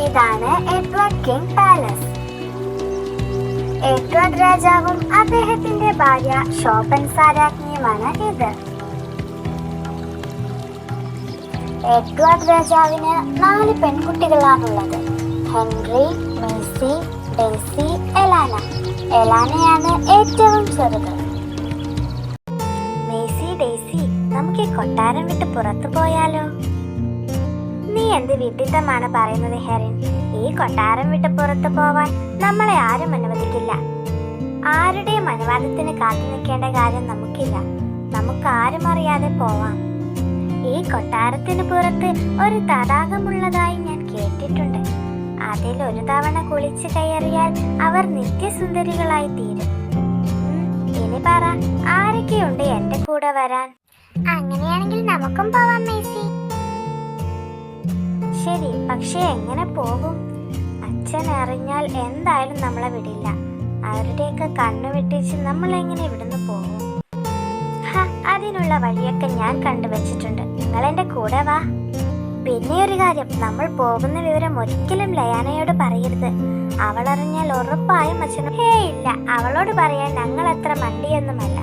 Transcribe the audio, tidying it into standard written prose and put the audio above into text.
ഇതാണ് Edward king palace. Edward രാജാവും അദ്ദേഹത്തിന്റെ ഭാര്യ ഷോപ്പൻസ രാജ്ഞിയുമാണ് ഇത്. എഡ്വേർഡ് രാജാവിന് 4 പെൺകുട്ടികളാണുള്ളത്. Henry, മേസി, Daisy, എലാന. എലാനയാണ് ഏറ്റവും ചെറുത്. മേസി, ഡെയ്സി, നമുക്ക് ഈ കൊട്ടാരം വിട്ട് പുറത്തു പോയാലോ? നീ എന്ത് വിഡിത്തമാണ് പറയുന്നത് ഹെറിൻ? ഈ കൊട്ടാരം വിട്ട് പുറത്തു പോവാൻ നമ്മളെ ആരും അനുവദിക്കില്ല. ആരുടെയും അനുവാദത്തിന് കാത്തു നിൽക്കേണ്ട കാര്യം നമുക്കില്ല. നമുക്ക് ആരും അറിയാതെ പോവാം. ഈ കൊട്ടാരത്തിന് പുറത്ത് ഒരു തടാകമുള്ളതായി ഞാൻ കേട്ടിട്ടുണ്ട്. അതിൽ ഒരു തവണ കുളിച്ചു കയറിയാൽ അവർ നിത്യസുന്ദരികളായി തീരും. ഇനി പറ, ആരൊക്കെയുണ്ട് എന്റെ കൂടെ വരാൻ? അങ്ങനെയാണെങ്കിൽ നമുക്കും പോവാം മേസി. ശരി, പക്ഷെ എങ്ങനെ പോകും? അച്ഛൻ അറിഞ്ഞാൽ എന്തായാലും നമ്മളെ വിടില്ല. അവരുടെയൊക്കെ കണ്ണു വെട്ടിച്ച് നമ്മൾ എങ്ങനെ ഇവിടുന്ന് പോകും? അതിനുള്ള വഴിയൊക്കെ ഞാൻ കണ്ടുവച്ചിട്ടുണ്ട്. നിങ്ങൾ എന്റെ കൂടെ വാ. പിന്നെ ഒരു കാര്യം, നമ്മൾ പോകുന്ന വിവരം ഒരിക്കലും ലയാനയോട് പറയരുത്. അവൾ അറിഞ്ഞാൽ ഉറപ്പായും അച്ഛനും ഇല്ല. അവളോട് പറയാൻ ഞങ്ങൾ അത്ര മണ്ടിയൊന്നുമല്ല.